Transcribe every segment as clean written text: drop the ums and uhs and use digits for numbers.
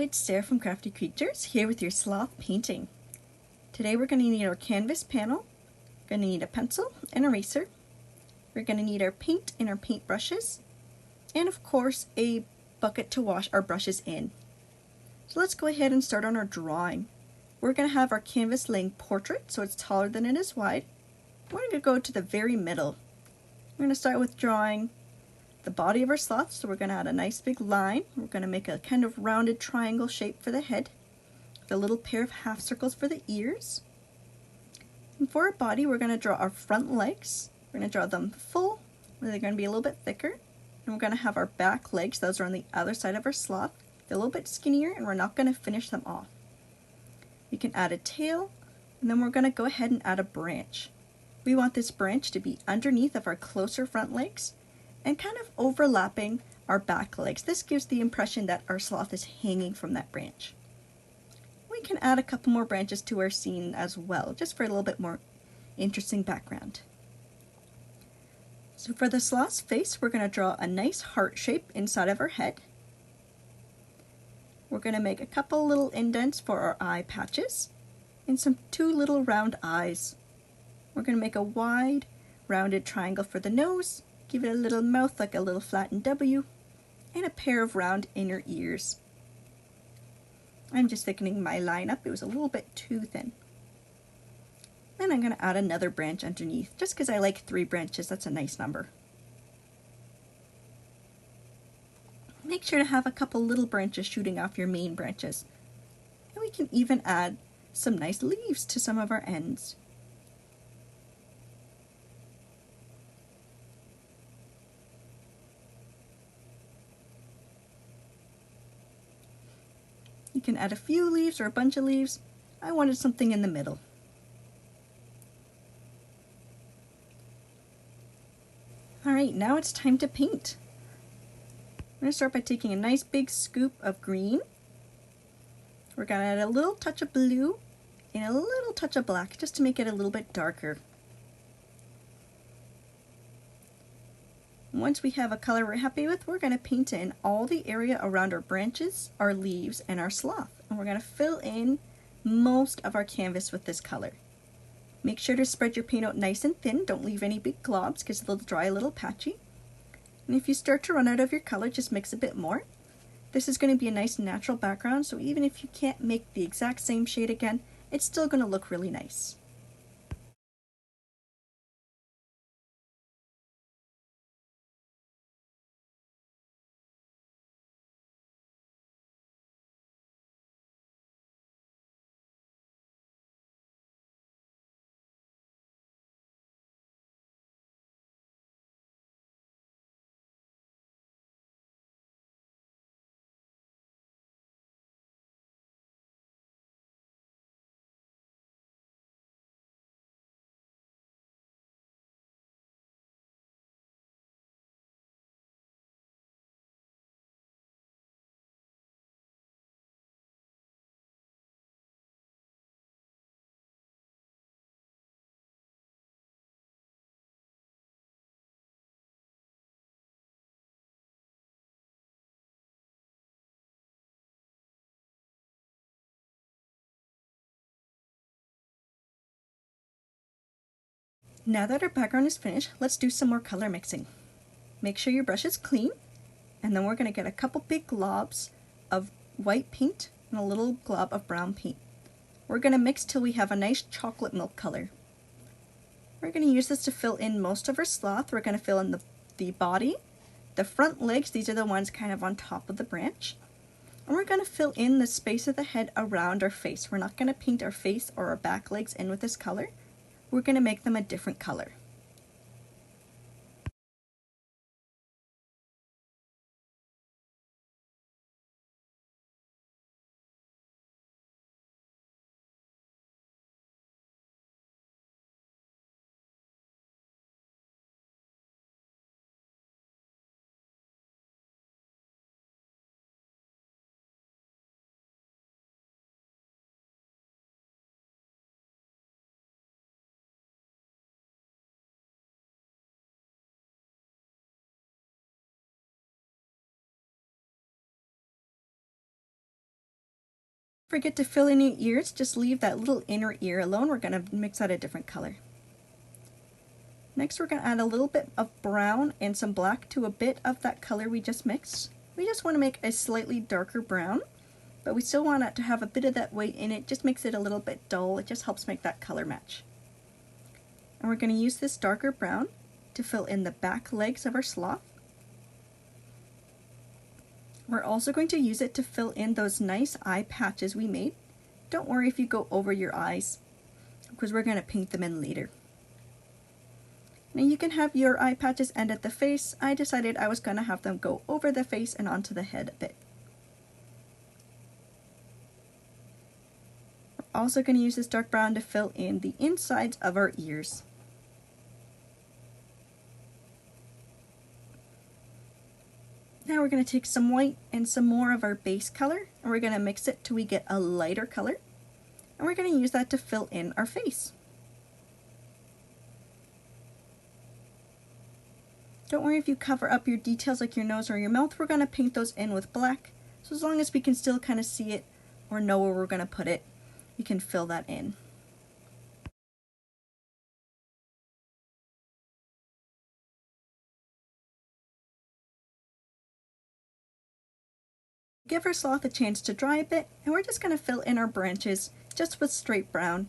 it's Sarah from Crafty Creatures, here with your sloth painting. Today we're going to need our canvas panel, we're going to need a pencil and eraser, we're going to need our paint and our paint brushes, and of course a bucket to wash our brushes in. So let's go ahead and start on our drawing. We're going to have our canvas laying portrait, so it's taller than it is wide. We're going to go to the very middle. We're going to start with drawing the body of our sloth, so we're going to add a nice big line. We're going to make a kind of rounded triangle shape for the head, with a little pair of half circles for the ears. And for our body, we're going to draw our front legs. We're going to draw them full, they're going to be a little bit thicker. And we're going to have our back legs, those are on the other side of our sloth. They're a little bit skinnier, and we're not going to finish them off. We can add a tail, and then we're going to go ahead and add a branch. We want this branch to be underneath of our closer front legs, and kind of overlapping our back legs. This gives the impression that our sloth is hanging from that branch. We can add a couple more branches to our scene as well, just for a little bit more interesting background. So for the sloth's face, we're going to draw a nice heart shape inside of our head. We're going to make a couple little indents for our eye patches, and two little round eyes. We're going to make a wide, rounded triangle for the nose, give it a little mouth like a little flattened W, and a pair of round inner ears. I'm just thickening my line up, it was a little bit too thin. Then I'm going to add another branch underneath, just because I like 3 branches, that's a nice number. Make sure to have a couple little branches shooting off your main branches. And we can even add some nice leaves to some of our ends. You can add a few leaves or a bunch of leaves. I wanted something in the middle. Alright, now it's time to paint. I'm going to start by taking a nice big scoop of green. We're going to add a little touch of blue and a little touch of black just to make it a little bit darker. Once we have a color we're happy with, we're going to paint in all the area around our branches, our leaves, and our sloth. And we're going to fill in most of our canvas with this color. Make sure to spread your paint out nice and thin. Don't leave any big globs because they'll dry a little patchy. And if you start to run out of your color, just mix a bit more. This is going to be a nice natural background, so even if you can't make the exact same shade again, it's still going to look really nice. Now that our background is finished, let's do some more color mixing. Make sure your brush is clean, and then we're going to get a couple big globs of white paint and a little glob of brown paint. We're going to mix till we have a nice chocolate milk color. We're going to use this to fill in most of our sloth. We're going to fill in the body, the front legs, these are the ones kind of on top of the branch. And we're going to fill in the space of the head around our face. We're not going to paint our face or our back legs in with this color. We're going to make them a different color. Forget to fill in your ears, just leave that little inner ear alone. We're going to mix out a different color. Next we're going to add a little bit of brown and some black to a bit of that color we just mixed. We just want to make a slightly darker brown, but we still want it to have a bit of that white in it. Just makes it a little bit dull. It just helps make that color match. And we're going to use this darker brown to fill in the back legs of our sloth. We're also going to use it to fill in those nice eye patches we made. Don't worry if you go over your eyes, because we're going to paint them in later. Now you can have your eye patches end at the face. I decided I was going to have them go over the face and onto the head a bit. We're also going to use this dark brown to fill in the insides of our ears. Now we're going to take some white and some more of our base color, and we're going to mix it till we get a lighter color, and we're going to use that to fill in our face. Don't worry if you cover up your details like your nose or your mouth. We're going to paint those in with black, so as long as we can still kind of see it or know where we're going to put it, we can fill that in. Give our sloth a chance to dry a bit, and we're just going to fill in our branches just with straight brown.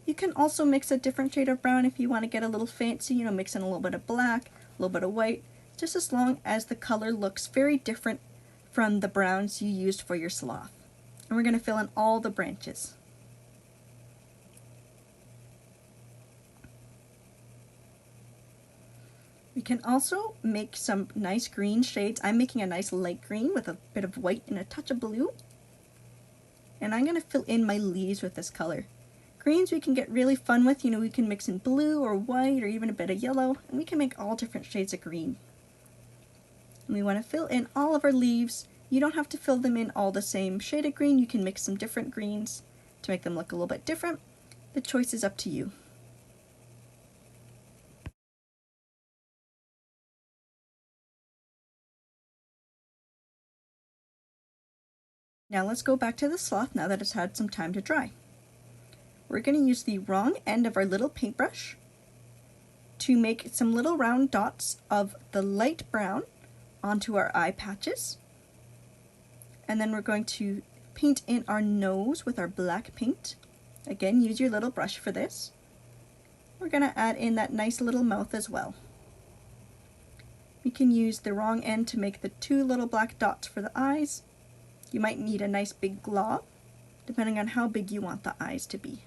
You can also mix a different shade of brown if you want to get a little fancy, mix in a little bit of black, a little bit of white, just as long as the color looks very different from the browns you used for your sloth. And we're going to fill in all the branches. We can also make some nice green shades. I'm making a nice light green with a bit of white and a touch of blue. And I'm going to fill in my leaves with this color. Greens we can get really fun with. We can mix in blue or white or even a bit of yellow. And we can make all different shades of green. And we want to fill in all of our leaves. You don't have to fill them in all the same shade of green. You can mix some different greens to make them look a little bit different. The choice is up to you. Now let's go back to the sloth now that it's had some time to dry. We're going to use the wrong end of our little paintbrush to make some little round dots of the light brown onto our eye patches. And then we're going to paint in our nose with our black paint. Again, use your little brush for this. We're going to add in that nice little mouth as well. We can use the wrong end to make the two little black dots for the eyes. You might need a nice big glob, depending on how big you want the eyes to be.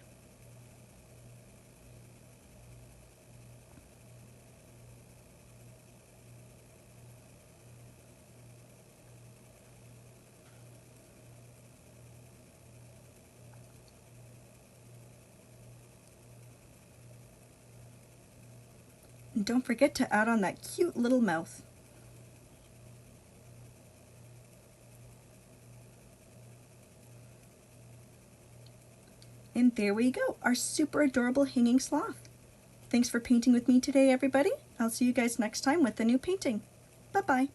And don't forget to add on that cute little mouth. And there we go, our super adorable hanging sloth. Thanks for painting with me today, everybody. I'll see you guys next time with a new painting. Bye-bye.